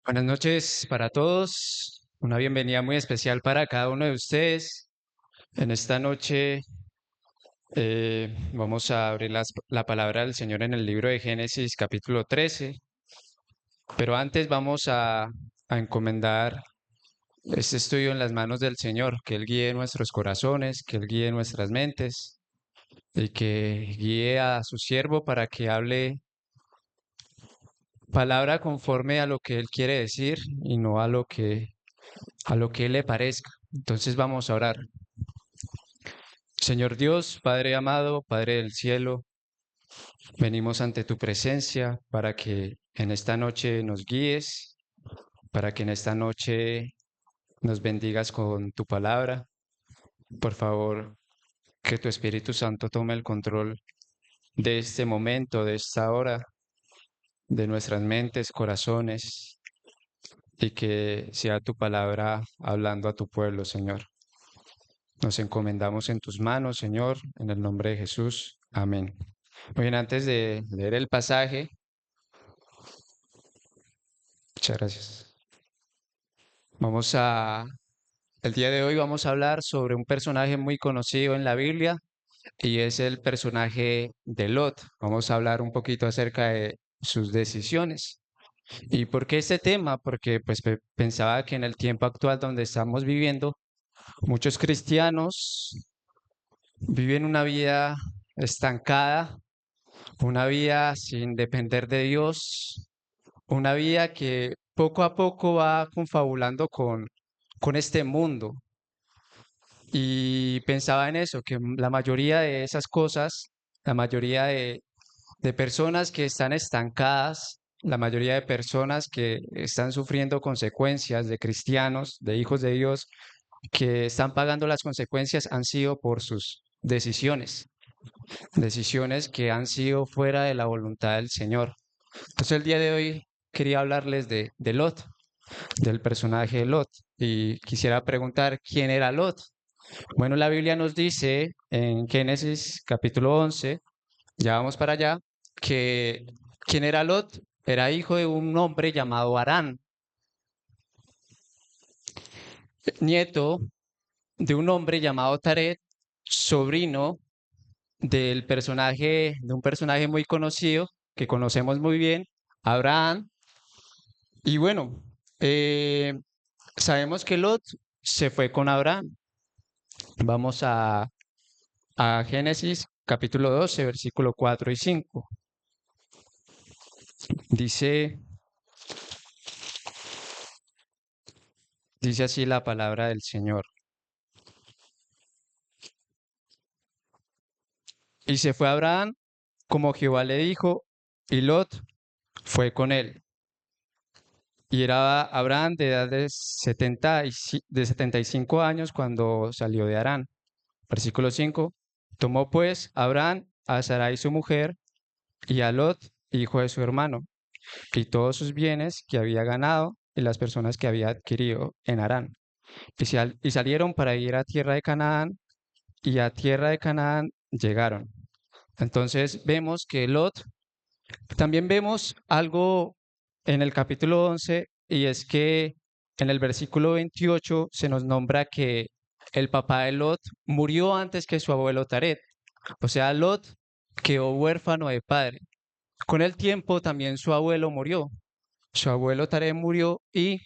Buenas noches para todos. Una bienvenida muy especial para cada uno de ustedes. En esta noche vamos a abrir la palabra del Señor en el libro de Génesis capítulo 13. Pero antes vamos a encomendar este estudio en las manos del Señor, que Él guíe nuestros corazones, que Él guíe nuestras mentes y que guíe a su siervo para que hable palabra conforme a lo que Él quiere decir y no a lo que Él le parezca. Entonces vamos a orar. Señor Dios, Padre amado, Padre del cielo, venimos ante tu presencia para que en esta noche nos guíes, para que en esta noche nos bendigas con tu palabra. Por favor, que tu Espíritu Santo tome el control de este momento, de esta hora, de nuestras mentes, corazones, y que sea tu palabra hablando a tu pueblo, Señor. Nos encomendamos en tus manos, Señor, en el nombre de Jesús. Amén. Muy bien, antes de leer el pasaje, muchas gracias. Vamos a, el día de hoy vamos a hablar sobre un personaje muy conocido en la Biblia y es el personaje de Lot. Vamos a hablar un poquito acerca de sus decisiones. ¿Y por qué este tema? Porque pues pensaba que en el tiempo actual donde estamos viviendo, muchos cristianos viven una vida estancada, una vida sin depender de Dios, una vida que poco a poco va confabulando con este mundo. Y pensaba en eso, que la mayoría de esas cosas, la mayoría de personas que están estancadas, la mayoría de personas que están sufriendo consecuencias de cristianos, de hijos de Dios, que están pagando las consecuencias han sido por sus decisiones que han sido fuera de la voluntad del Señor. Entonces el día de hoy quería hablarles de Lot, del personaje de Lot, y quisiera preguntar quién era Lot. Bueno, la Biblia nos dice en Génesis capítulo 11, ya vamos para allá, que quién era Lot, era hijo de un hombre llamado Arán, nieto de un hombre llamado Taret, sobrino de un personaje muy conocido que conocemos muy bien, Abraham. Y bueno, eh, sabemos que Lot se fue con Abraham. Vamos a Génesis capítulo 12, versículo 4 y 5. Dice, dice así la palabra del Señor. Y se fue Abraham como Jehová le dijo, y Lot fue con él. Y era Abraham de edad de 75 años cuando salió de Harán. Versículo 5. Tomó pues Abraham a Sarai su mujer y a Lot, hijo de su hermano, y todos sus bienes que había ganado y las personas que había adquirido en Harán. Y salieron para ir a tierra de Canaán, y a tierra de Canaán llegaron. Entonces vemos que Lot, también vemos algo en el capítulo 11, y es que en el versículo 28 se nos nombra que el papá de Lot murió antes que su abuelo Taret. O sea, Lot quedó huérfano de padre. Con el tiempo también su abuelo murió. Su abuelo Taret murió y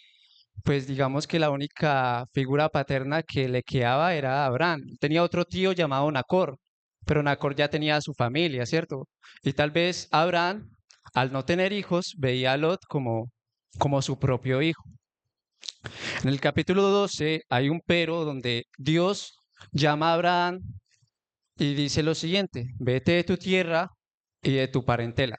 pues digamos que la única figura paterna que le quedaba era Abraham. Tenía otro tío llamado Nacor, pero Nacor ya tenía su familia, ¿cierto? Y tal vez Abraham, al no tener hijos, veía a Lot como su propio hijo. En el capítulo 12 hay un pero donde Dios llama a Abraham y dice lo siguiente: vete de tu tierra y de tu parentela.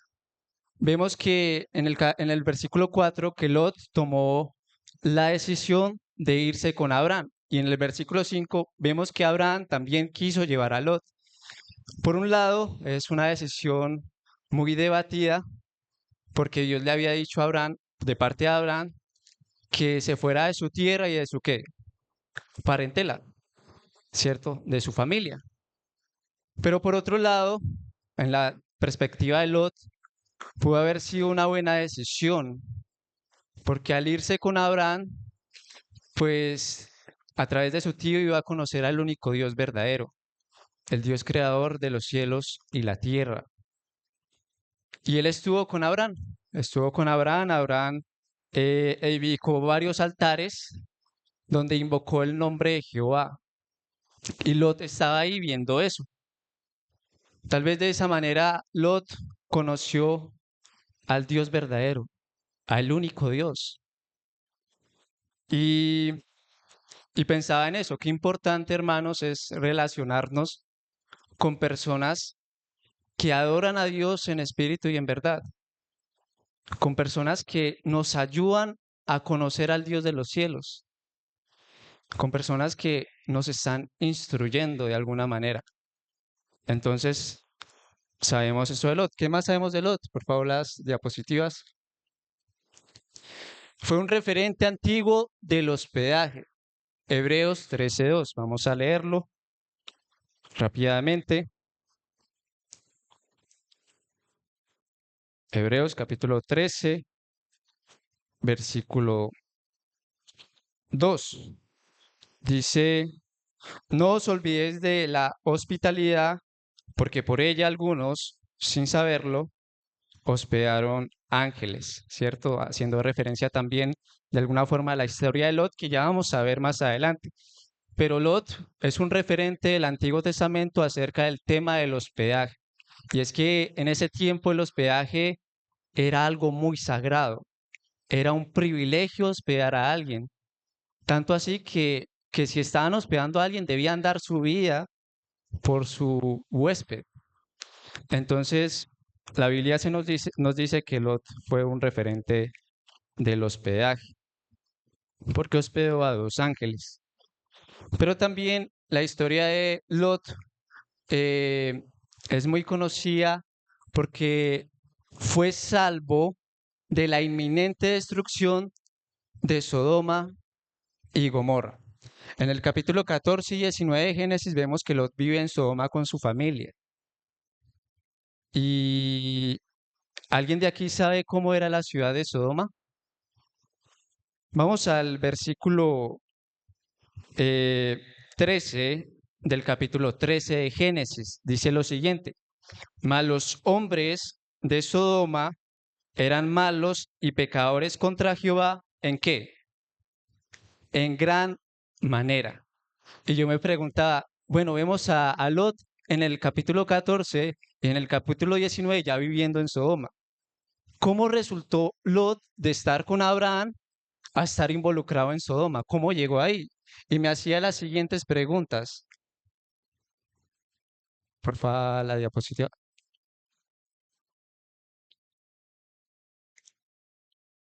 Vemos que en el versículo 4 que Lot tomó la decisión de irse con Abraham. Y en el versículo 5 vemos que Abraham también quiso llevar a Lot. Por un lado, es una decisión muy debatida porque Dios le había dicho a Abraham, de parte de Abraham, que se fuera de su tierra y de su qué, parentela, ¿cierto? De su familia. Pero por otro lado, en la perspectiva de Lot, pudo haber sido una buena decisión porque al irse con Abraham, pues a través de su tío iba a conocer al único Dios verdadero, el Dios creador de los cielos y la tierra. Y él estuvo con Abraham, edificó varios altares donde invocó el nombre de Jehová. Y Lot estaba ahí viendo eso. Tal vez de esa manera Lot conoció al Dios verdadero, al único Dios. Y, y pensaba en eso, qué importante, hermanos, es relacionarnos con personas que adoran a Dios en espíritu y en verdad, con personas que nos ayudan a conocer al Dios de los cielos, con personas que nos están instruyendo de alguna manera. Entonces, sabemos eso de Lot. ¿Qué más sabemos de Lot? Por favor, las diapositivas. Fue un referente antiguo del hospedaje. Hebreos 13:2. Vamos a leerlo rápidamente. Hebreos capítulo 13, versículo 2. Dice, no os olvidéis de la hospitalidad, porque por ella algunos, sin saberlo, hospedaron ángeles, ¿cierto? Haciendo referencia también de alguna forma a la historia de Lot, que ya vamos a ver más adelante. Pero Lot es un referente del Antiguo Testamento acerca del tema del hospedaje. Y es que en ese tiempo el hospedaje era algo muy sagrado, era un privilegio hospedar a alguien. Tanto así que si estaban hospedando a alguien debían dar su vida por su huésped. Entonces, la Biblia nos dice que Lot fue un referente del hospedaje, porque hospedó a dos ángeles. Pero también la historia de Lot eh, es muy conocida porque fue salvo de la inminente destrucción de Sodoma y Gomorra. En el capítulo 14 y 19 de Génesis vemos que Lot vive en Sodoma con su familia. ¿Y alguien de aquí sabe cómo era la ciudad de Sodoma? Vamos al versículo eh, 13 del capítulo 13 de Génesis. Dice lo siguiente, mas los hombres de Sodoma eran malos y pecadores contra Jehová. ¿En qué? En gran manera. Y yo me preguntaba, bueno, vemos a Lot en el capítulo 14 y en el capítulo 19 ya viviendo en Sodoma. ¿Cómo resultó Lot de estar con Abraham a estar involucrado en Sodoma? ¿Cómo llegó ahí? Y me hacía las siguientes preguntas. Por favor, la diapositiva.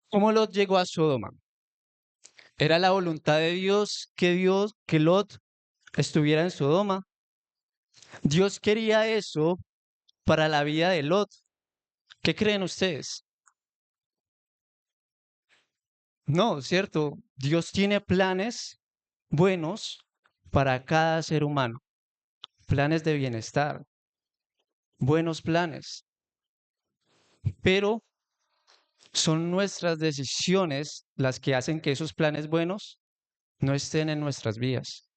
¿Cómo Lot llegó a Sodoma? ¿Era la voluntad de Dios que Lot estuviera en Sodoma? Dios quería eso para la vida de Lot. ¿Qué creen ustedes? No, ¿cierto? Dios tiene planes buenos para cada ser humano, planes de bienestar, buenos planes, pero son nuestras decisiones las que hacen que esos planes buenos no estén en nuestras vidas.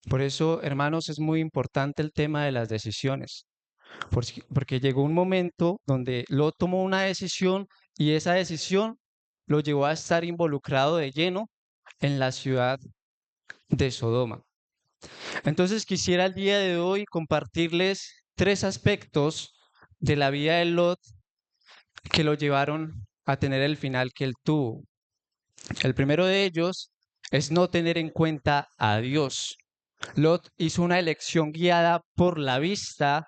Por eso, hermanos, es muy importante el tema de las decisiones, porque llegó un momento donde Lot tomó una decisión y esa decisión lo llevó a estar involucrado de lleno en la ciudad de Sodoma. Entonces quisiera el día de hoy compartirles tres aspectos de la vida de Lot que lo llevaron a tener el final que él tuvo. El primero de ellos es no tener en cuenta a Dios. Lot hizo una elección guiada por la vista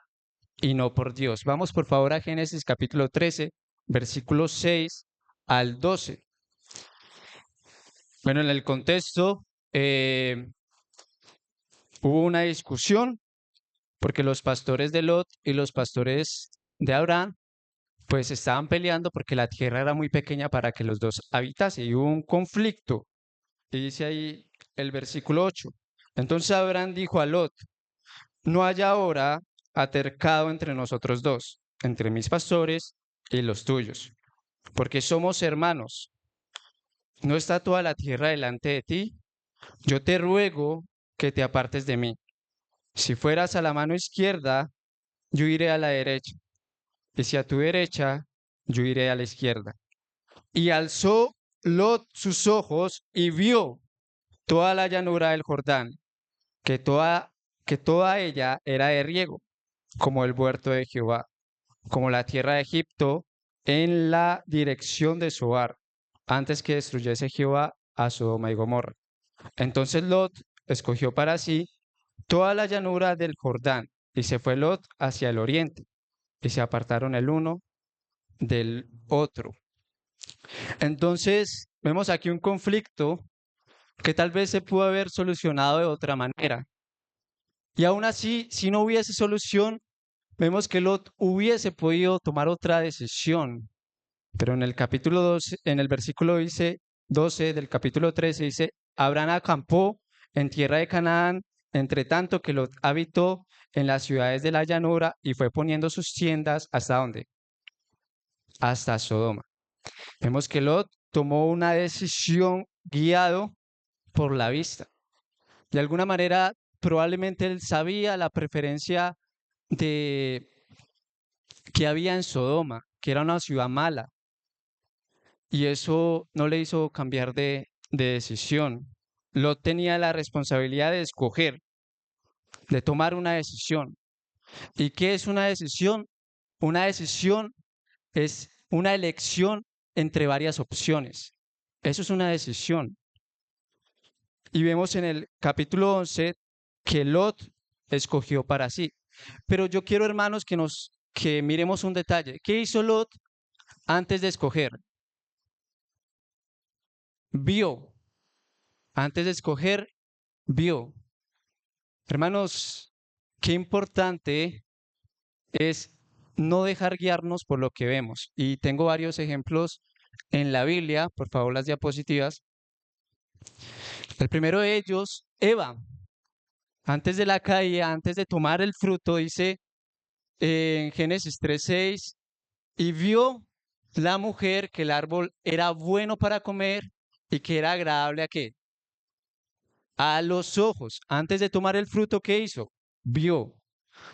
y no por Dios. Vamos por favor a Génesis capítulo 13, versículos 6 al 12. Bueno, en el contexto hubo una discusión porque los pastores de Lot y los pastores de Abraham pues estaban peleando porque la tierra era muy pequeña para que los dos habitasen y hubo un conflicto. Y dice ahí el versículo 8. Entonces Abraham dijo a Lot, no haya ahora altercado entre nosotros dos, entre mis pastores y los tuyos, porque somos hermanos. ¿No está toda la tierra delante de ti? Yo te ruego que te apartes de mí. Si fueras a la mano izquierda, yo iré a la derecha, y si a tu derecha, yo iré a la izquierda. Y alzó Lot sus ojos y vio toda la llanura del Jordán, que toda, que toda ella era de riego, como el huerto de Jehová, como la tierra de Egipto, en la dirección de Zoar, antes que destruyese Jehová a Sodoma y Gomorra. Entonces Lot escogió para sí toda la llanura del Jordán, y se fue Lot hacia el oriente, y se apartaron el uno del otro. Entonces, vemos aquí un conflicto que tal vez se pudo haber solucionado de otra manera. Y aún así, si no hubiese solución, vemos que Lot hubiese podido tomar otra decisión. Pero en el capítulo 12, en el versículo 12 del capítulo 13 dice, Abraham acampó en tierra de Canaán, entre tanto que Lot habitó en las ciudades de la llanura y fue poniendo sus tiendas ¿hasta dónde? Hasta Sodoma. Vemos que Lot tomó una decisión guiado por la vista. De alguna manera, probablemente él sabía la preferencia de que había en Sodoma, que era una ciudad mala, y eso no le hizo cambiar de decisión. Lot tenía la responsabilidad de escoger, de tomar una decisión. ¿Y qué es una decisión? Una decisión es una elección entre varias opciones. Eso es una decisión. Y vemos en el capítulo 11 que Lot escogió para sí. Pero yo quiero, hermanos, que miremos un detalle. ¿Qué hizo Lot antes de escoger? Vio. Antes de escoger, vio. Hermanos, qué importante es no dejar guiarnos por lo que vemos. Y tengo varios ejemplos en la Biblia, por favor, las diapositivas. El primero de ellos, Eva. Antes de la caída, antes de tomar el fruto, dice en Génesis 3:6, y vio la mujer que el árbol era bueno para comer y que era agradable a qué? A los ojos. Antes de tomar el fruto, ¿qué hizo? Vio.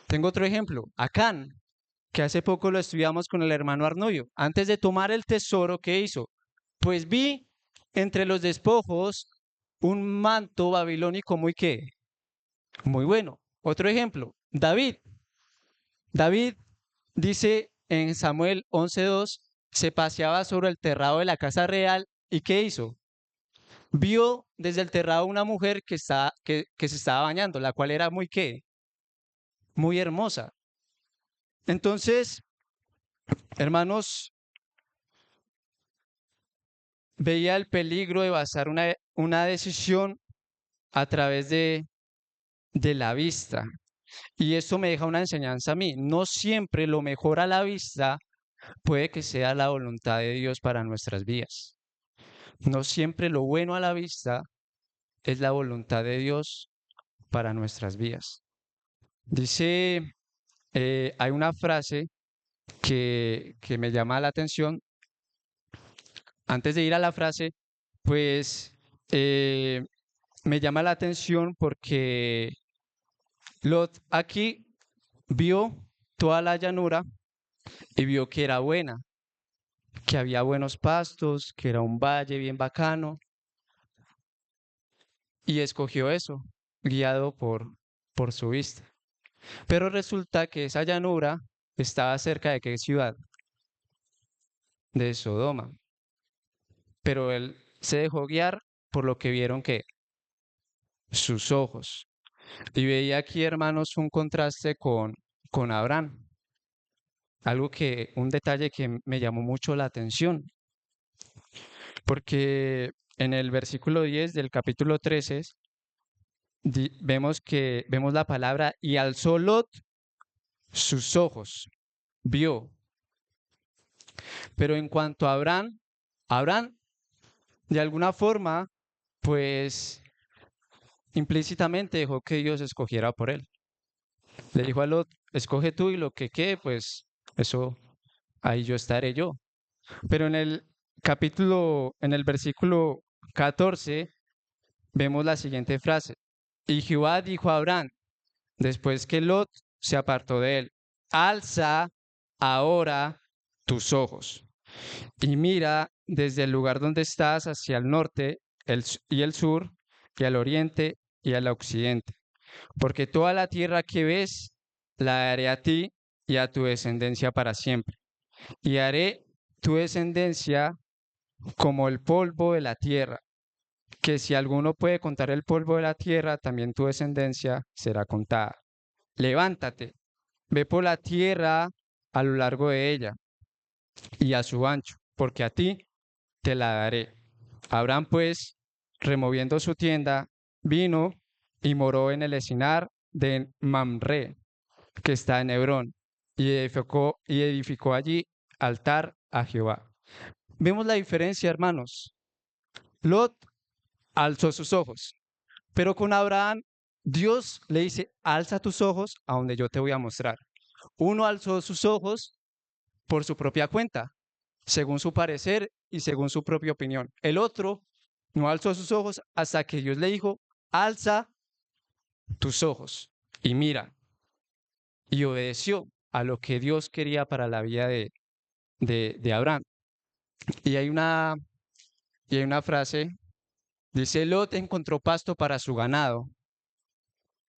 Tengo otro ejemplo, Acán, que hace poco lo estudiamos con el hermano Arnoyo. Antes de tomar el tesoro, ¿qué hizo? Pues vi entre los despojos un manto babilónico muy qué, muy bueno. Otro ejemplo, David. David dice en Samuel 11:2, se paseaba sobre el terrado de la casa real y ¿qué hizo? Vio desde el terrado una mujer que se estaba bañando, la cual era muy qué, muy hermosa. Entonces, hermanos, veía el peligro de basar una decisión a través de la vista. Y esto me deja una enseñanza a mí. No siempre lo mejor a la vista puede que sea la voluntad de Dios para nuestras vidas. No siempre lo bueno a la vista es la voluntad de Dios para nuestras vidas. Dice, hay una frase que me llama la atención. Antes de ir a la frase, pues me llama la atención porque Lot aquí vio toda la llanura y vio que era buena, que había buenos pastos, que era un valle bien bacano, y escogió eso, guiado por su vista. Pero resulta que esa llanura estaba cerca de qué ciudad? De Sodoma. Pero él se dejó guiar por lo que vieron que sus ojos. Y veía aquí, hermanos, un contraste con Abraham. Un detalle que me llamó mucho la atención, porque en el versículo 10 del capítulo 13 vemos la palabra y alzó Lot sus ojos, vio. Pero en cuanto a Abraham, Abraham de alguna forma, pues implícitamente dejó que Dios escogiera por él. Le dijo a Lot, escoge tú y lo que quede, pues eso ahí yo estaré yo. Pero en el versículo 14, vemos la siguiente frase. Y Jehová dijo a Abraham, después que Lot se apartó de él, alza ahora tus ojos y mira desde el lugar donde estás hacia el norte y el sur, y al oriente y al occidente, porque toda la tierra que ves la daré a ti y a tu descendencia para siempre, y haré tu descendencia como el polvo de la tierra, que si alguno puede contar el polvo de la tierra, también tu descendencia será contada. Levántate, ve por la tierra a lo largo de ella y a su ancho, porque a ti te la daré. Abraham, pues, removiendo su tienda, vino y moró en el encinar de Mamre, que está en Hebrón, y edificó allí altar a Jehová. Vemos la diferencia, hermanos. Lot alzó sus ojos, pero con Abraham, Dios le dice, alza tus ojos a donde yo te voy a mostrar. Uno alzó sus ojos por su propia cuenta, según su parecer y según su propia opinión. El otro no alzó sus ojos hasta que Dios le dijo, alza tus ojos y mira. Y obedeció a lo que Dios quería para la vida de Abraham. Y y hay una frase, dice, Lot encontró pasto para su ganado,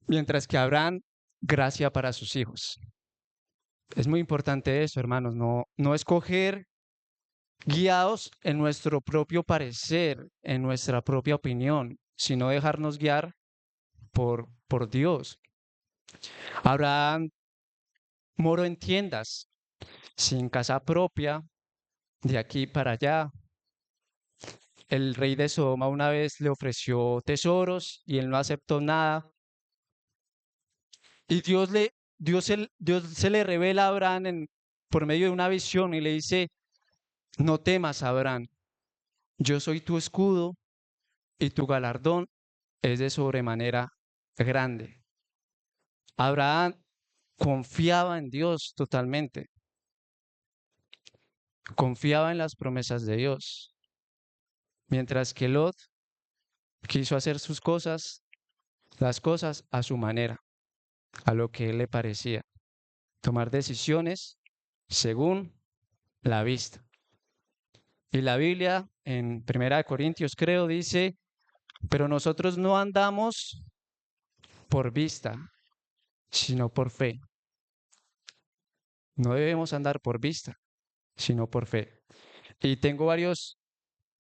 mientras que Abraham, gracia para sus hijos. Es muy importante eso, hermanos, no escoger guiados en nuestro propio parecer, en nuestra propia opinión, sino dejarnos guiar por Dios. Abraham moró en tiendas, sin casa propia, de aquí para allá. El rey de Sodoma una vez le ofreció tesoros y él no aceptó nada. Y Dios se le revela a Abraham por medio de una visión y le dice, no temas, Abraham, yo soy tu escudo y tu galardón es de sobremanera grande. Abraham confiaba en Dios totalmente, confiaba en las promesas de Dios, mientras que Lot quiso hacer las cosas a su manera, a lo que él le parecía, tomar decisiones según la vista. Y la Biblia en Primera de Corintios, creo, dice, pero nosotros no andamos por vista, sino por fe. No debemos andar por vista, sino por fe. Y tengo varios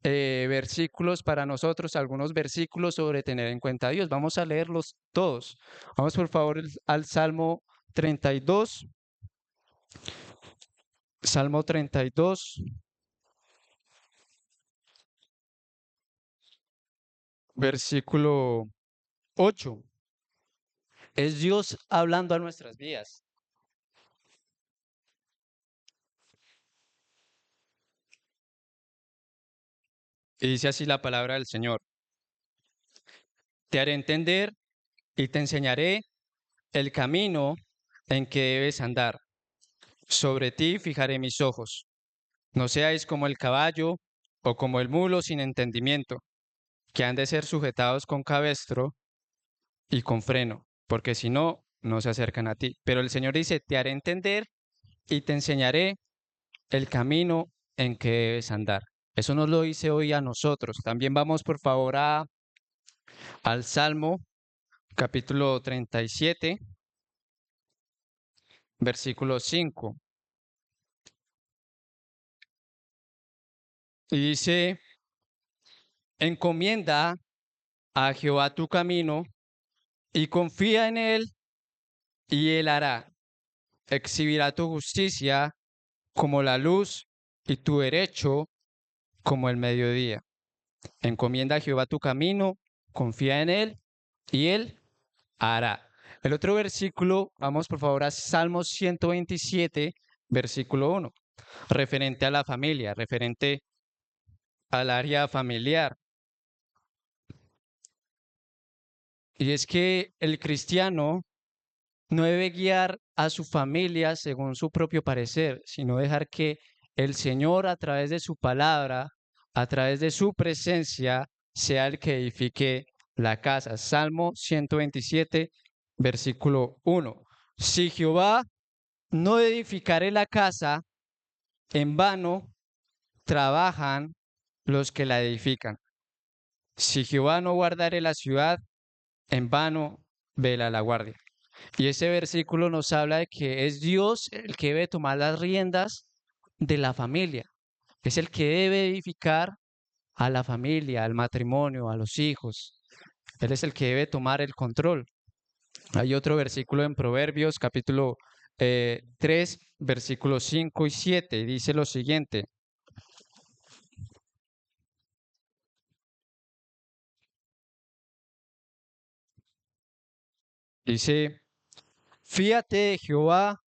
versículos para nosotros, algunos versículos sobre tener en cuenta a Dios. Vamos a leerlos todos. Vamos por favor al Salmo 32. Salmo 32, versículo 8. Es Dios hablando a nuestras vidas. Y dice así la palabra del Señor. Te haré entender y te enseñaré el camino en que debes andar. Sobre ti fijaré mis ojos. No seáis como el caballo o como el mulo sin entendimiento, que han de ser sujetados con cabestro y con freno, porque si no, no se acercan a ti. Pero el Señor dice, te haré entender y te enseñaré el camino en que debes andar. Eso nos lo dice hoy a nosotros. También vamos, por favor, al Salmo, capítulo 37, versículo 5. Y dice, encomienda a Jehová tu camino y confía en él y él hará. Exhibirá tu justicia como la luz y tu derecho como el mediodía. Encomienda a Jehová tu camino, confía en él y él hará. El otro versículo, vamos por favor a Salmos 127, versículo 1, referente a la familia, referente al área familiar. Y es que el cristiano no debe guiar a su familia según su propio parecer, sino dejar que el Señor a través de su palabra, a través de su presencia, sea el que edifique la casa. Salmo 127, versículo 1. Si Jehová no edificare la casa, en vano trabajan los que la edifican. Si Jehová no guardare la ciudad, en vano vela la guardia. Y ese versículo nos habla de que es Dios el que debe tomar las riendas de la familia. Es el que debe edificar a la familia, al matrimonio, a los hijos. Él es el que debe tomar el control. Hay otro versículo en Proverbios, capítulo 3, versículos 5 y 7, y dice lo siguiente. Dice, fíate de Jehová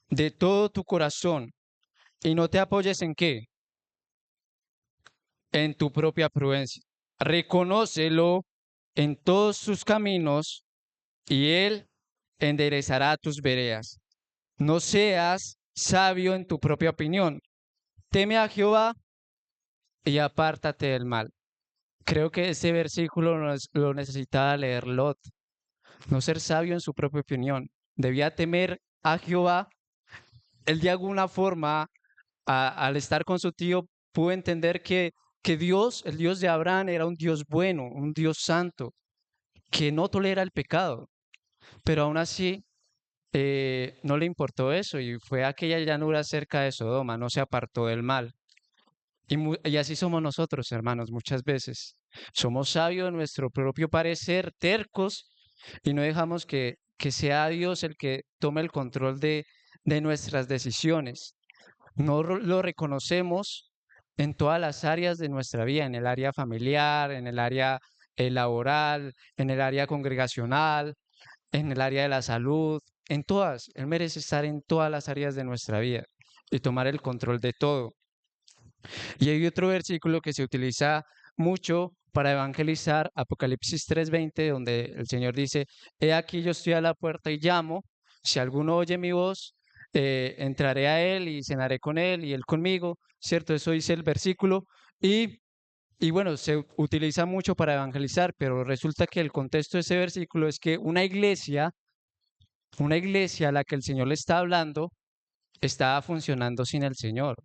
de todo tu corazón y no te apoyes en qué, en tu propia prudencia. Reconócelo en todos tus caminos y él enderezará tus veredas. No seas sabio en tu propia opinión. Teme a Jehová y apártate del mal. Creo que ese versículo lo necesitaba leer Lot. No ser sabio en su propia opinión. Debía temer a Jehová. Él de alguna forma, al estar con su tío, pudo entender que Dios, el Dios de Abraham, era un Dios bueno, un Dios santo, que no tolera el pecado. Pero aún así, no le importó eso y fue a aquella llanura cerca de Sodoma, no se apartó del mal. Y así somos nosotros, hermanos, muchas veces. Somos sabios en nuestro propio parecer, tercos, y no dejamos que sea Dios el que tome el control de nuestras decisiones. No lo reconocemos en todas las áreas de nuestra vida, en el área familiar, en el área laboral, en el área congregacional, en el área de la salud, en todas. Él merece estar en todas las áreas de nuestra vida y tomar el control de todo. Y hay otro versículo que se utiliza mucho para evangelizar, Apocalipsis 3:20, donde el Señor dice, he aquí yo estoy a la puerta y llamo, si alguno oye mi voz, entraré a él y cenaré con él y él conmigo, ¿cierto? Eso dice el versículo. Y, y bueno, se utiliza mucho para evangelizar, pero resulta que el contexto de ese versículo es que una iglesia a la que el Señor le está hablando, estaba funcionando sin el Señor.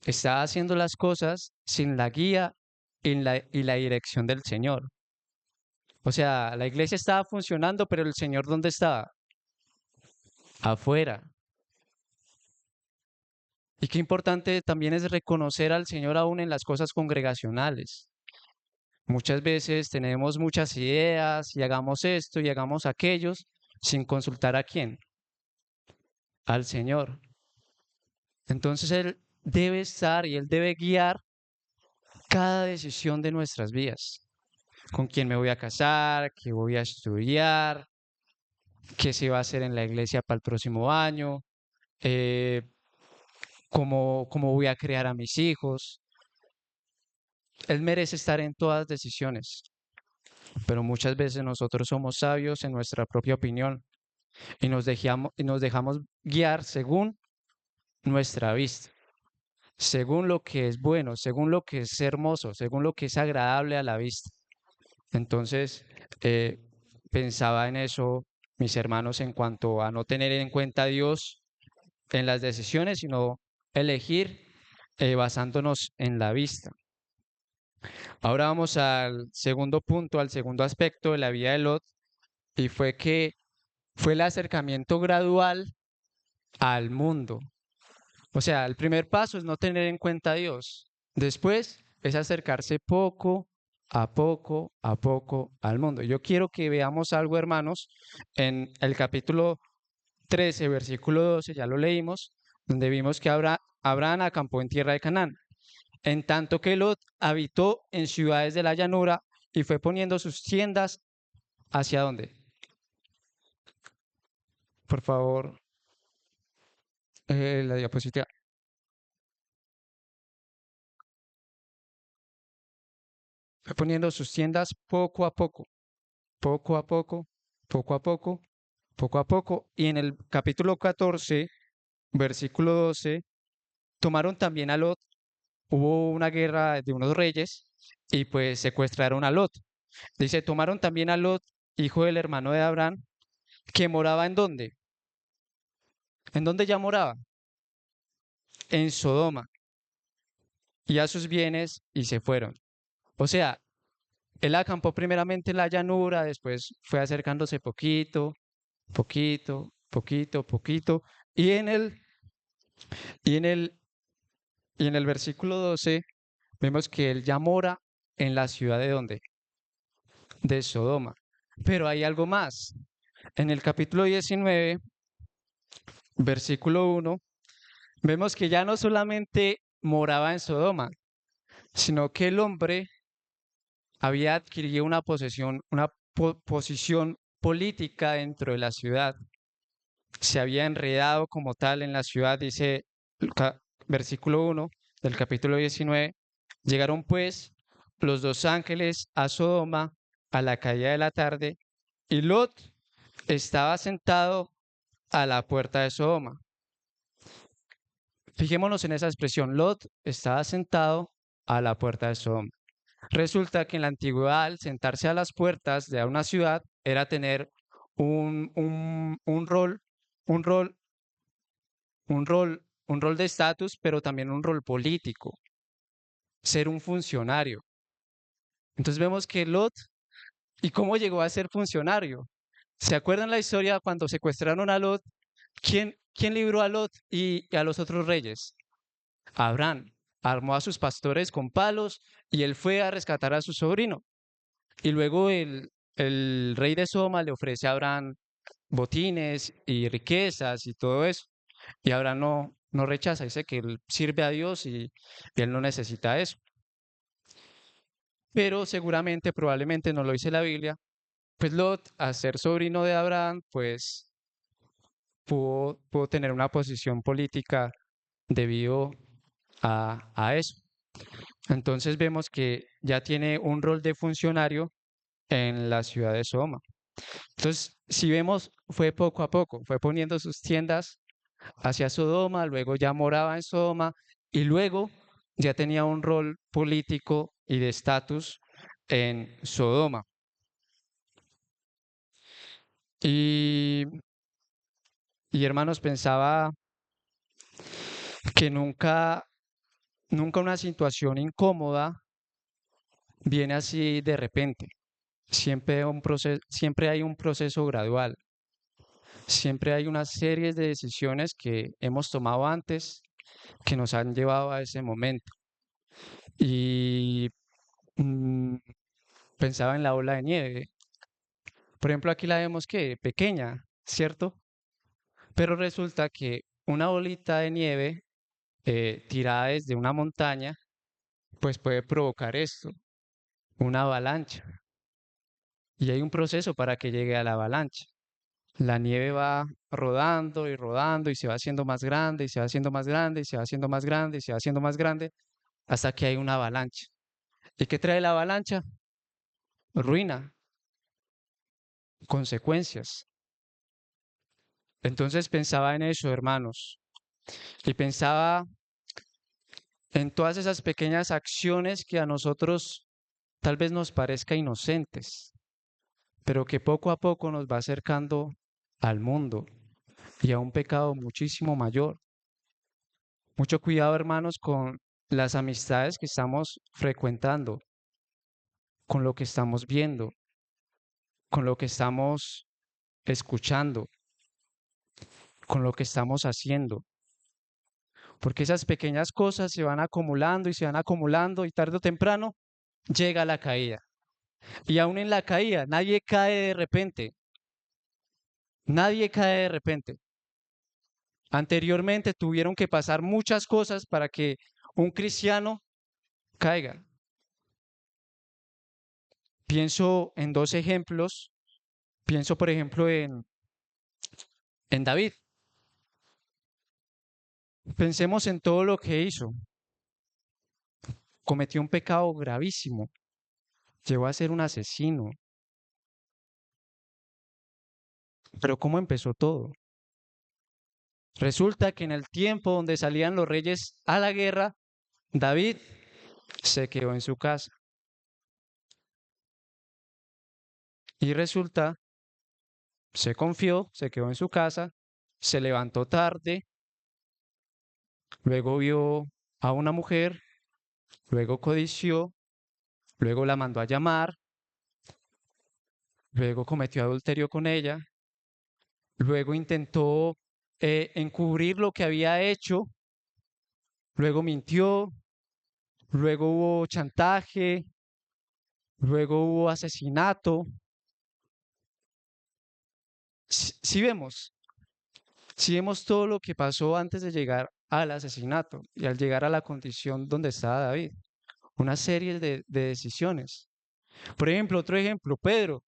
Estaba haciendo las cosas sin la guía y la dirección del Señor. O sea, la iglesia estaba funcionando, pero el Señor, ¿dónde estaba? Afuera. Y qué importante también es reconocer al Señor aún en las cosas congregacionales. Muchas veces tenemos muchas ideas y hagamos esto y hagamos aquellos sin consultar a quién, al Señor. Entonces Él debe estar y Él debe guiar cada decisión de nuestras vidas. Con quién me voy a casar, qué voy a estudiar, qué se va a hacer en la iglesia para el próximo año, eh, cómo voy a criar a mis hijos. Él merece estar en todas las decisiones, pero muchas veces nosotros somos sabios en nuestra propia opinión y nos dejamos guiar según nuestra vista, según lo que es bueno, según lo que es hermoso, según lo que es agradable a la vista. Entonces, eh, pensaba en eso, mis hermanos, en cuanto a no tener en cuenta a Dios en las decisiones, sino elegir basándonos en la vista. Ahora vamos al segundo punto, al segundo aspecto de la vida de Lot, y fue que fue el acercamiento gradual al mundo. O sea, el primer paso es no tener en cuenta a Dios. Después es acercarse poco a poco, a poco al mundo. Yo quiero que veamos algo, hermanos, en el capítulo 13, versículo 12, ya lo leímos, donde vimos que Abraham acampó en tierra de Canaán, en tanto que Lot habitó en ciudades de la llanura y fue poniendo sus tiendas hacia dónde. Por favor, la diapositiva. Fue poniendo sus tiendas poco a poco, poco a poco, poco a poco, poco a poco. Y en el capítulo 14, versículo 12, Tomaron también a Lot, hubo una guerra de unos reyes y pues secuestraron a Lot. Dice, tomaron también a Lot, hijo del hermano de Abraham, que moraba ¿en dónde? ¿En dónde ya moraba? En Sodoma, y a sus bienes y se fueron. O sea, él acampó primeramente en la llanura, después fue acercándose poquito, poquito, poquito, poquito, y en el, y en el, y en el versículo 12 vemos que él ya mora en la ciudad de ¿dónde? De Sodoma. Pero hay algo más. En el capítulo 19, versículo 1, vemos que ya no solamente moraba en Sodoma, sino que el hombre había adquirido una posesión, una posición política dentro de la ciudad. Se había enredado como tal en la ciudad, dice el versículo 1 del capítulo 19. Llegaron pues los dos ángeles a Sodoma a la caída de la tarde, y Lot estaba sentado a la puerta de Sodoma. Fijémonos en esa expresión, Lot estaba sentado a la puerta de Sodoma. Resulta que en la antigüedad, al sentarse a las puertas de una ciudad era tener un rol, un rol, un rol de estatus, pero también un rol político, ser un funcionario. Entonces vemos que Lot, ¿y cómo llegó a ser funcionario? ¿Se acuerdan la historia cuando secuestraron a Lot? ¿Quién libró a Lot y a los otros reyes? Abraham. Armó a sus pastores con palos y él fue a rescatar a su sobrino. Y luego el rey de Soma le ofrece a Abraham botines y riquezas y todo eso. Y Abraham no rechaza, dice que él sirve a Dios y él no necesita eso. Pero seguramente, probablemente no lo dice la Biblia, pues Lot, al ser sobrino de Abraham, pues pudo tener una posición política debido a eso. Entonces vemos que ya tiene un rol de funcionario en la ciudad de Soma. Entonces, si vemos, fue poco a poco, fue poniendo sus tiendas hacia Sodoma, luego ya moraba en Sodoma y luego ya tenía un rol político y de estatus en Sodoma. Y, y hermanos, pensaba que nunca una situación incómoda viene así de repente. Siempre hay un proceso gradual. Siempre hay una serie de decisiones que hemos tomado antes que nos han llevado a ese momento. Y mm, pensaba en la ola de nieve. Por ejemplo, aquí la vemos que pequeña, ¿cierto? Pero resulta que una bolita de nieve tirada desde una montaña, pues puede provocar esto, una avalancha. Y hay un proceso para que llegue a la avalancha. La nieve va rodando y rodando y se va haciendo más grande y se va haciendo más grande y se va haciendo más grande y se va haciendo más grande hasta que hay una avalancha. ¿Y qué trae la avalancha? Ruina, consecuencias. Entonces pensaba en eso, hermanos, y pensaba en todas esas pequeñas acciones que a nosotros tal vez nos parezca inocentes, pero que poco a poco nos va acercando al mundo y a un pecado muchísimo mayor. Mucho cuidado, hermanos, con las amistades que estamos frecuentando, con lo que estamos viendo, con lo que estamos escuchando, con lo que estamos haciendo, porque esas pequeñas cosas se van acumulando y se van acumulando y tarde o temprano llega la caída. Y aún en la caída, nadie cae de repente, nadie cae de repente. Anteriormente tuvieron que pasar muchas cosas para que un cristiano caiga. Pienso en dos ejemplos. Pienso, por ejemplo, en David. Pensemos en todo lo que hizo. Cometió un pecado gravísimo. Llegó a ser un asesino. Pero ¿cómo empezó todo? Resulta que en el tiempo donde salían los reyes a la guerra, David se quedó en su casa. Y resulta, se confió, se quedó en su casa, se levantó tarde, luego vio a una mujer, luego codició, luego la mandó a llamar, luego cometió adulterio con ella, luego intentó encubrir lo que había hecho, luego mintió, luego hubo chantaje, luego hubo asesinato. Si vemos, si vemos todo lo que pasó antes de llegar al asesinato y al llegar a la condición donde estaba David, una serie de decisiones. Por ejemplo, otro ejemplo, Pedro.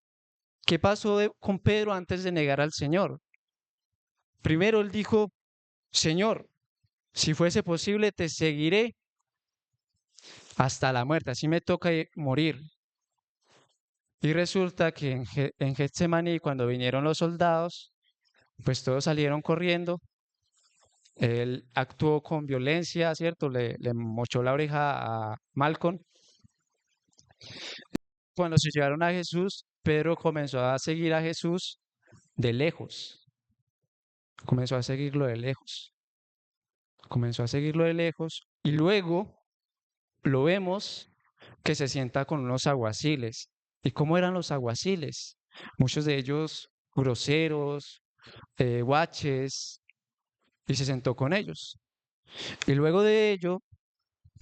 ¿Qué pasó con Pedro antes de negar al Señor? Primero él dijo, Señor, si fuese posible, te seguiré hasta la muerte, así me toca morir. Y resulta que en Getsemaní, cuando vinieron los soldados, pues todos salieron corriendo. Él actuó con violencia, ¿cierto? Le mochó la oreja a Malcolm. Cuando se llevaron a Jesús, Pedro comenzó a seguir a Jesús de lejos. Comenzó a seguirlo de lejos. Comenzó a seguirlo de lejos y luego lo vemos que se sienta con unos aguaciles. ¿Y cómo eran los aguaciles? Muchos de ellos groseros, guaches, y se sentó con ellos. Y luego de ello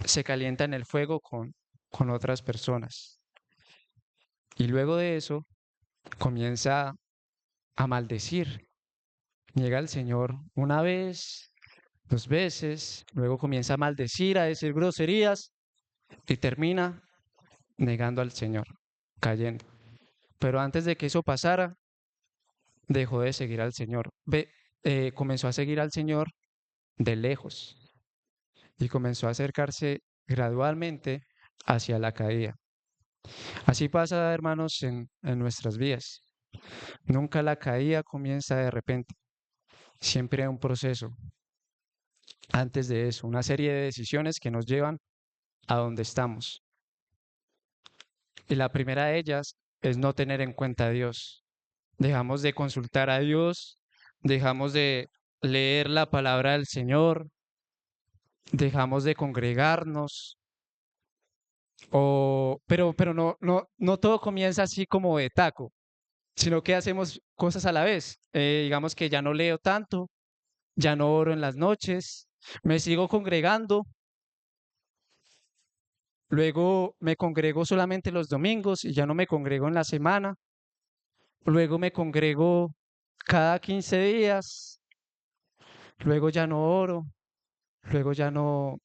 se calienta en el fuego con otras personas. Y luego de eso comienza a maldecir. Llega el Señor una vez, dos veces, luego comienza a maldecir, a decir groserías y termina negando al Señor, cayendo. Pero antes de que eso pasara, dejó de seguir al Señor. Comenzó a seguir al Señor de lejos y comenzó a acercarse gradualmente hacia la caída. Así pasa, hermanos, en nuestras vidas. Nunca la caída comienza de repente. Siempre hay un proceso. Antes de eso, una serie de decisiones que nos llevan a donde estamos. Y la primera de ellas es no tener en cuenta a Dios. Dejamos de consultar a Dios, dejamos de leer la palabra del Señor, dejamos de congregarnos, pero no todo comienza así como de taco, sino que hacemos cosas a la vez. Digamos que ya no leo tanto, ya no oro en las noches, me sigo congregando, luego me congrego solamente los domingos y ya no me congrego en la semana, luego me congrego cada 15 días, luego ya no oro, luego ya no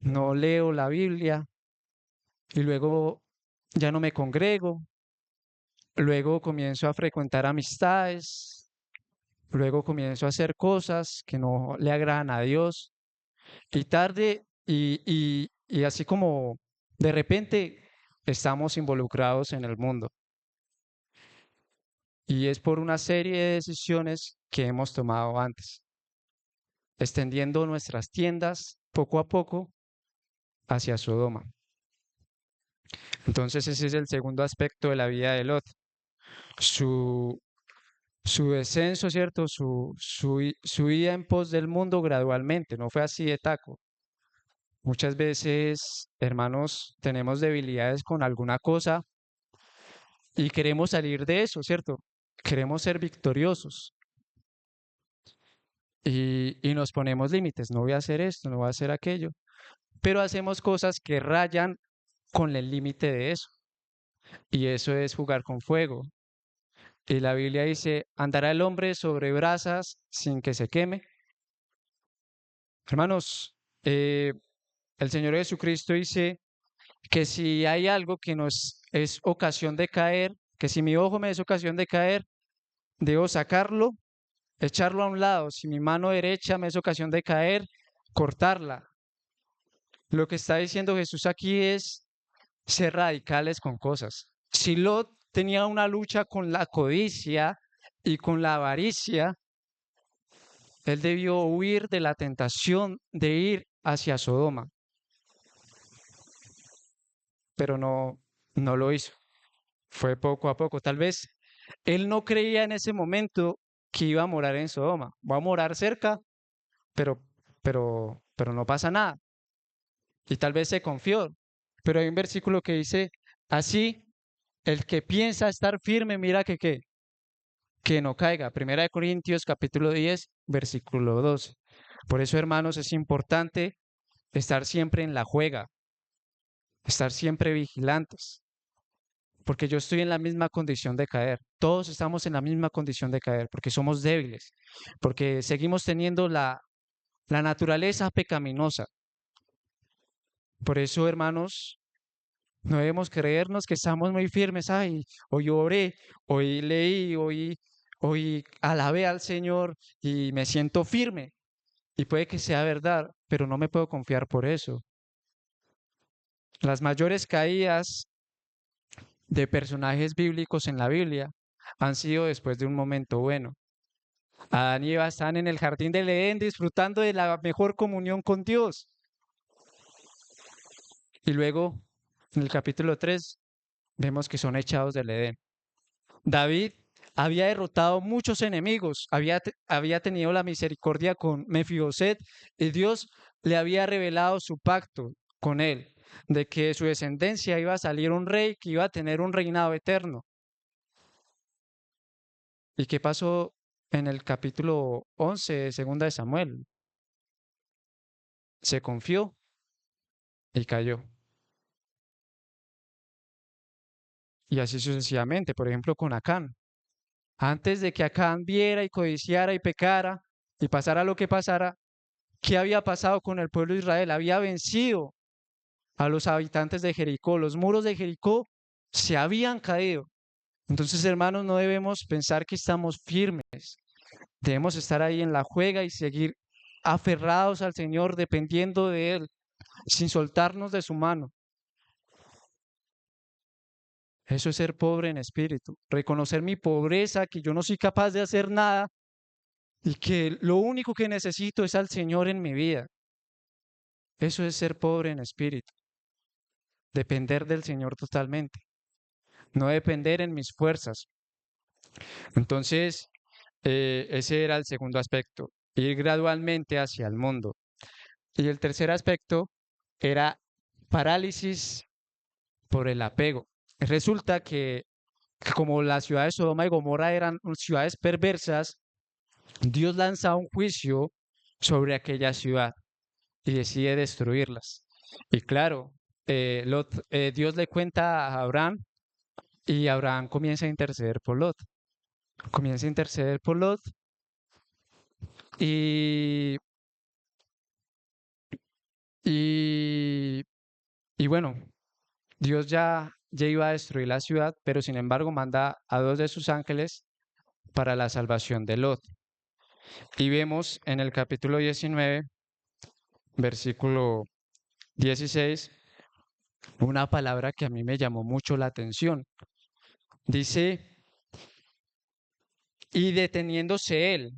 leo la Biblia y luego ya no me congrego, luego comienzo a frecuentar amistades, luego comienzo a hacer cosas que no le agradan a Dios y tarde y así como de repente estamos involucrados en el mundo. Y es por una serie de decisiones que hemos tomado antes, extendiendo nuestras tiendas poco a poco hacia Sodoma. Entonces ese es el segundo aspecto de la vida de Lot. Su, su descenso, ¿cierto? Su ida en pos del mundo gradualmente, no fue así de taco. Muchas veces, hermanos, tenemos debilidades con alguna cosa y queremos salir de eso, ¿cierto? Queremos ser victoriosos y nos ponemos límites. No voy a hacer esto, no voy a hacer aquello, pero hacemos cosas que rayan con el límite de eso. Y eso es jugar con fuego. Y la Biblia dice, ¿andará el hombre sobre brasas sin que se queme? Hermanos, el Señor Jesucristo dice que si hay algo que nos es ocasión de caer, que si mi ojo me es ocasión de caer, debo sacarlo, echarlo a un lado. Si mi mano derecha me es ocasión de caer, cortarla. Lo que está diciendo Jesús aquí es ser radicales con cosas. Si Lot tenía una lucha con la codicia y con la avaricia, Él debió huir de la tentación de ir hacia Sodoma, pero no lo hizo. Fue poco a poco. Tal vez él no creía en ese momento que iba a morar en Sodoma. Va a morar cerca, pero, pero no pasa nada. Y tal vez se confió. Pero hay un versículo que dice, así, el que piensa estar firme, mira que no caiga. Primera de Corintios, capítulo 10, versículo 12. Por eso, hermanos, es importante estar siempre en la juega, estar siempre vigilantes, porque yo estoy en la misma condición de caer. Todos estamos en la misma condición de caer, porque somos débiles, porque seguimos teniendo la naturaleza pecaminosa. Por eso, hermanos, no debemos creernos que estamos muy firmes. Ay, hoy oré, hoy leí, hoy alabé al Señor y me siento firme. Y puede que sea verdad, pero no me puedo confiar por eso. Las mayores caídas de personajes bíblicos en la Biblia han sido después de un momento bueno. Adán y Eva están en el jardín del Edén disfrutando de la mejor comunión con Dios. Y luego, en el capítulo 3 vemos que son echados del Edén. David había derrotado muchos enemigos, había tenido la misericordia con Mefiboset y Dios le había revelado su pacto con él, de que de su descendencia iba a salir un rey que iba a tener un reinado eterno. ¿Y qué pasó en el capítulo 11 de Segunda de Samuel? Se confió y cayó. Y así sucesivamente, por ejemplo, con Acán. Antes de que Acán viera y codiciara y pecara y pasara lo que pasara, ¿qué había pasado con el pueblo de Israel? Había vencido a los habitantes de Jericó. Los muros de Jericó se habían caído. Entonces, hermanos, no debemos pensar que estamos firmes. Debemos estar ahí en la juega y seguir aferrados al Señor, dependiendo de Él, sin soltarnos de su mano. Eso es ser pobre en espíritu. Reconocer mi pobreza, que yo no soy capaz de hacer nada y que lo único que necesito es al Señor en mi vida. Eso es ser pobre en espíritu. Depender del Señor totalmente. No depender en mis fuerzas. Entonces, ese era el segundo aspecto, ir gradualmente hacia el mundo. Y el tercer aspecto era parálisis por el apego. Resulta que como las ciudades de Sodoma y Gomorra eran ciudades perversas, Dios lanza un juicio sobre aquella ciudad y decide destruirlas. Y claro, Dios le cuenta a Abraham y Abraham comienza a interceder por Lot. Comienza a interceder por Lot y, y, y bueno, Dios ya iba a destruir la ciudad, pero sin embargo manda a dos de sus ángeles para la salvación de Lot. Y vemos en el capítulo 19, versículo 16, una palabra que a mí me llamó mucho la atención. Dice, y deteniéndose él,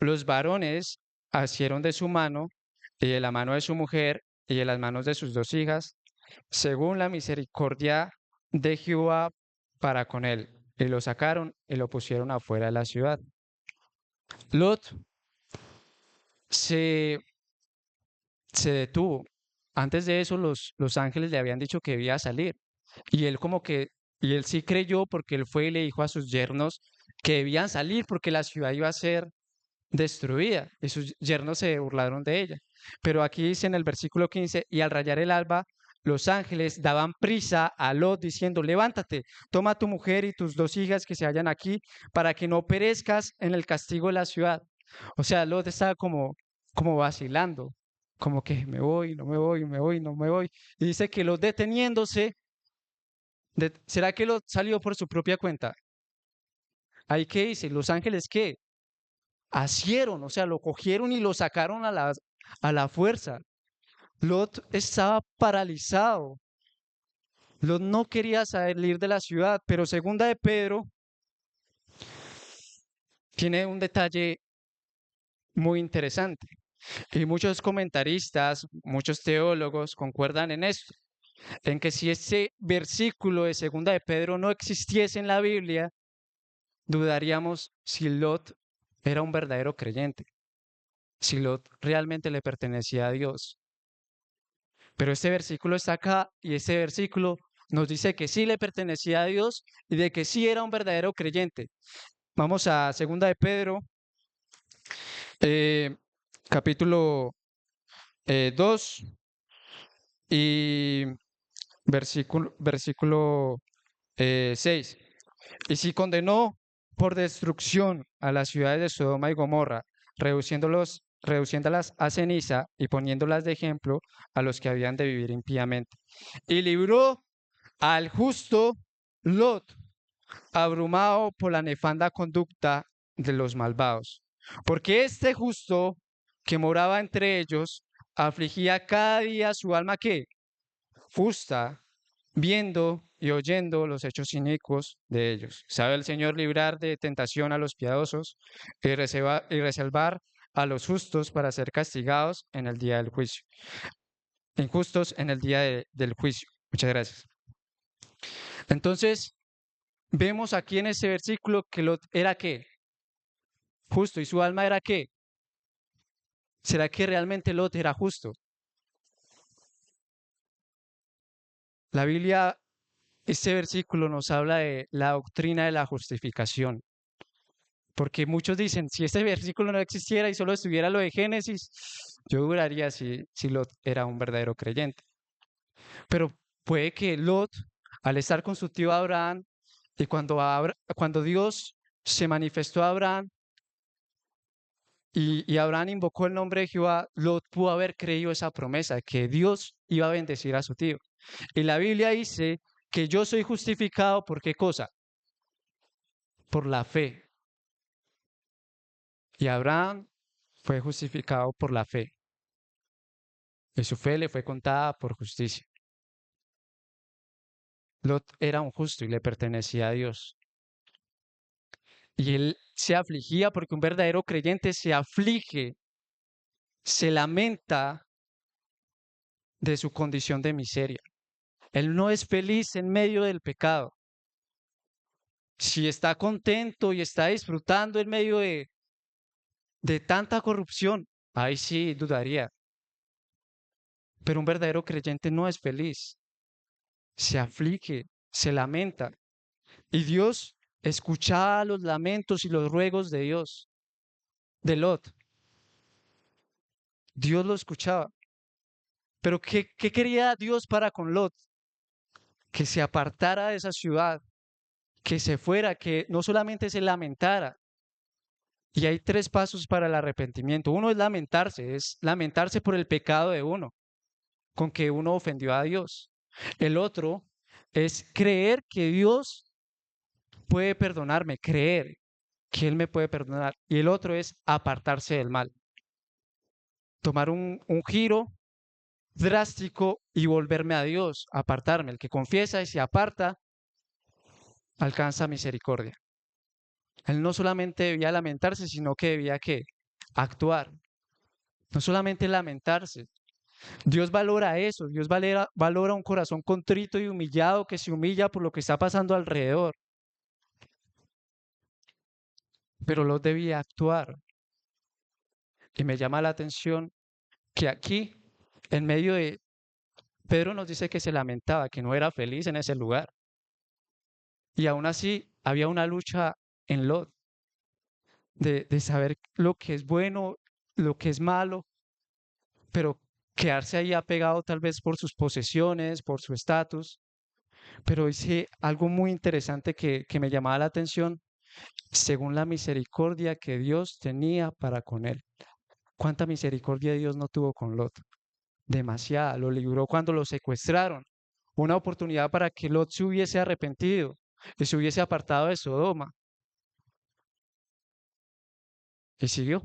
los varones asieron de su mano y de la mano de su mujer y de las manos de sus dos hijas, según la misericordia de Jehová para con él. Y lo sacaron y lo pusieron afuera de la ciudad. Lot se, se detuvo. Antes de eso, los ángeles le habían dicho que debía salir. Y él como que, y él sí creyó porque él fue y le dijo a sus yernos que debían salir porque la ciudad iba a ser destruida. Y sus yernos se burlaron de ella. Pero aquí dice en el versículo 15, y al rayar el alba, los ángeles daban prisa a Lot diciendo, levántate, toma a tu mujer y tus dos hijas que se hallan aquí, para que no perezcas en el castigo de la ciudad. O sea, Lot estaba como vacilando, como que me voy, no me voy, me voy, no me voy. Y dice que Lot deteniéndose, ¿será que Lot salió por su propia cuenta? Ahí qué dice, los ángeles qué, asieron, o sea, lo cogieron y lo sacaron a la fuerza. Lot estaba paralizado. Lot no quería salir de la ciudad, pero segunda de Pedro tiene un detalle muy interesante. Y muchos comentaristas, muchos teólogos concuerdan en esto, en que si ese versículo de Segunda de Pedro no existiese en la Biblia, dudaríamos si Lot era un verdadero creyente, si Lot realmente le pertenecía a Dios. Pero este versículo está acá y este versículo nos dice que sí le pertenecía a Dios y de que sí era un verdadero creyente. Vamos a Segunda de Pedro, eh, capítulo 2 y versículo 6. Y si condenó por destrucción a las ciudades de Sodoma y Gomorra, reduciéndolas a ceniza y poniéndolas de ejemplo a los que habían de vivir impíamente. Y libró al justo Lot, abrumado por la nefanda conducta de los malvados. Porque este justo que moraba entre ellos afligía cada día su alma que justa, viendo y oyendo los hechos inicuos de ellos. ¿Sabe el Señor librar de tentación a los piadosos y reservar a los justos para ser castigados en el día del juicio? Injustos en el día del juicio. Muchas gracias. Entonces, vemos aquí en ese versículo que Lot era qué? Justo. ¿Y su alma era qué? ¿Será que realmente Lot era justo? La Biblia, este versículo nos habla de la doctrina de la justificación. Porque muchos dicen, si este versículo no existiera y solo estuviera lo de Génesis, yo duraría si Lot era un verdadero creyente. Pero puede que Lot, al estar con su tío Abraham, y cuando Dios se manifestó a Abraham y Abraham invocó el nombre de Jehová, Lot pudo haber creído esa promesa, que Dios iba a bendecir a su tío. Y la Biblia dice que yo soy justificado ¿por qué cosa? Por la fe. Y Abraham fue justificado por la fe. Y su fe le fue contada por justicia. Lot era un justo y le pertenecía a Dios. Y él se afligía porque un verdadero creyente se aflige, se lamenta de su condición de miseria. Él no es feliz en medio del pecado. Si está contento y está disfrutando en medio de tanta corrupción, ahí sí dudaría. Pero un verdadero creyente no es feliz. Se aflige, se lamenta. Y Dios escuchaba los lamentos y los ruegos de Dios, de Lot. Dios lo escuchaba. Pero ¿qué quería Dios para con Lot? Que se apartara de esa ciudad, que se fuera, que no solamente se lamentara. Y hay tres pasos para el arrepentimiento. Uno es lamentarse por el pecado de uno, con que uno ofendió a Dios. El otro es creer que Dios puede perdonarme, creer que Él me puede perdonar. Y el otro es apartarse del mal, tomar un giro drástico y volverme a Dios, apartarme. El que confiesa y se aparta alcanza misericordia. Él no solamente debía lamentarse, sino que debía ¿qué? Actuar. No solamente lamentarse. Dios valora eso. Dios valora un corazón contrito y humillado que se humilla por lo que está pasando alrededor. Pero Lot debía actuar. Y me llama la atención que aquí, en medio de Pedro nos dice que se lamentaba, que no era feliz en ese lugar. Y aún así había una lucha en Lot de saber lo que es bueno, lo que es malo, pero quedarse ahí apegado tal vez por sus posesiones, por su estatus. Pero hice algo muy interesante que me llamaba la atención, según la misericordia que Dios tenía para con él. ¿Cuánta misericordia Dios no tuvo con Lot? Demasiada. Lo libró cuando lo secuestraron. Una oportunidad para que Lot se hubiese arrepentido y se hubiese apartado de Sodoma. Y siguió.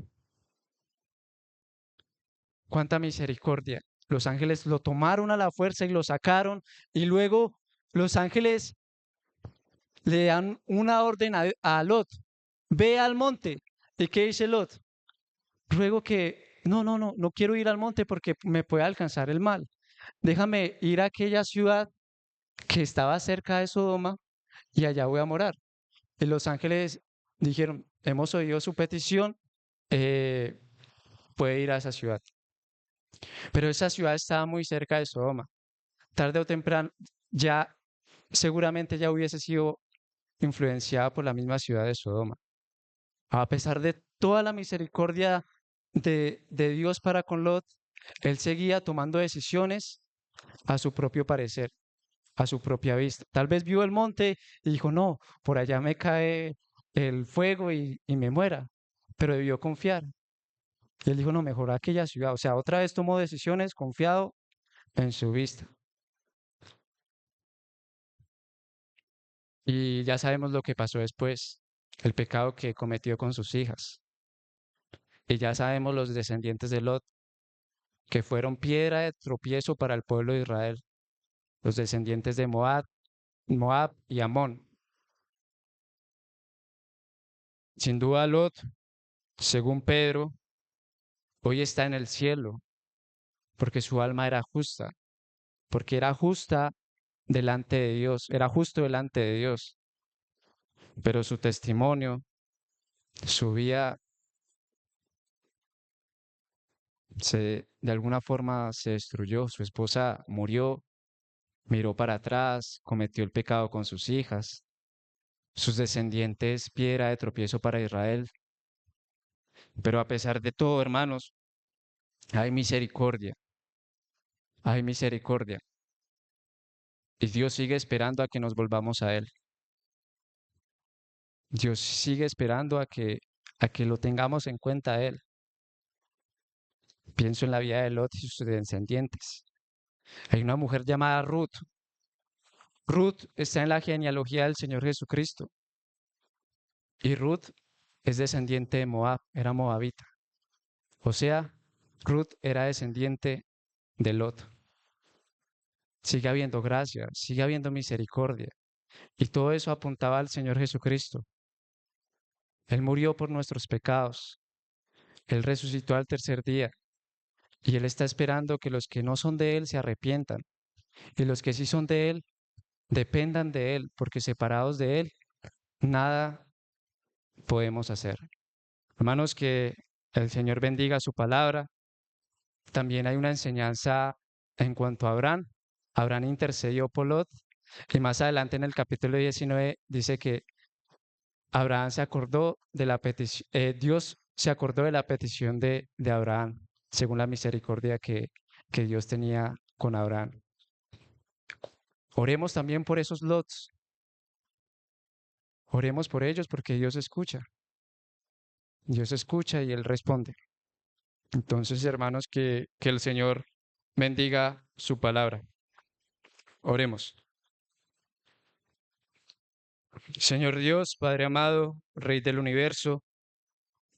Cuánta misericordia. Los ángeles lo tomaron a la fuerza y lo sacaron. Y luego los ángeles le dan una orden a Lot. Ve al monte. ¿Y qué dice Lot? ruego que, no quiero ir al monte porque me puede alcanzar el mal. Déjame ir a aquella ciudad que estaba cerca de Sodoma y allá voy a morar. Y los ángeles dijeron, hemos oído su petición, eh, puede ir a esa ciudad. Pero esa ciudad estaba muy cerca de Sodoma. Tarde o temprano, ya seguramente ya hubiese sido influenciada por la misma ciudad de Sodoma. A pesar de toda la misericordia de Dios para con Lot, él seguía tomando decisiones a su propio parecer, a su propia vista. Tal vez vio el monte y dijo, no, por allá me cae el fuego y me muera, pero debió confiar. Y él dijo, no, mejor aquella ciudad. O sea, otra vez tomó decisiones confiado en su vista. Y ya sabemos lo que pasó después, el pecado que cometió con sus hijas. Y ya sabemos los descendientes de Lot, que fueron piedra de tropiezo para el pueblo de Israel, los descendientes de Moab y Amón. Sin duda, Lot, según Pedro, hoy está en el cielo, porque su alma era justa, porque era justa delante de Dios, era justo delante de Dios, pero su testimonio, su vida, de alguna forma se destruyó, su esposa murió, miró para atrás, cometió el pecado con sus hijas, sus descendientes piedra de tropiezo para Israel, pero a pesar de todo, hermanos, hay misericordia, hay misericordia, y Dios sigue esperando a que nos volvamos a Él. Dios sigue esperando a que lo tengamos en cuenta a Él. Pienso en la vida de Lot y sus descendientes. Hay una mujer llamada Ruth. Ruth está en la genealogía del Señor Jesucristo. Y Ruth es descendiente de Moab, era moabita. O sea, Ruth era descendiente de Lot. Sigue habiendo gracia, sigue habiendo misericordia. Y todo eso apuntaba al Señor Jesucristo. Él murió por nuestros pecados. Él resucitó al tercer día. Y Él está esperando que los que no son de Él se arrepientan. Y los que sí son de Él dependan de Él, porque separados de Él, nada podemos hacer. Hermanos, que el Señor bendiga su palabra. También hay una enseñanza en cuanto a Abraham. Abraham intercedió por Lot. Y más adelante en el capítulo 19 dice que Abraham se acordó de la petición, Dios se acordó de la petición de Abraham, según la misericordia que Dios tenía con Abraham. Oremos también por esos Lots. Oremos por ellos porque Dios escucha. Dios escucha y Él responde. Entonces, hermanos, que el Señor bendiga su palabra. Oremos. Señor Dios, Padre amado, Rey del universo,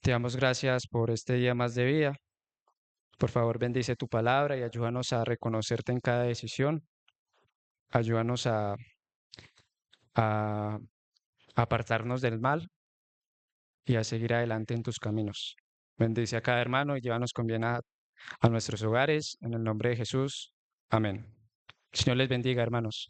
te damos gracias por este día más de vida. Por favor, bendice tu palabra y ayúdanos a reconocerte en cada decisión. Ayúdanos a apartarnos del mal y a seguir adelante en tus caminos. Bendice a cada hermano y llévanos con bien a nuestros hogares. En el nombre de Jesús. Amén. Señor les bendiga, hermanos.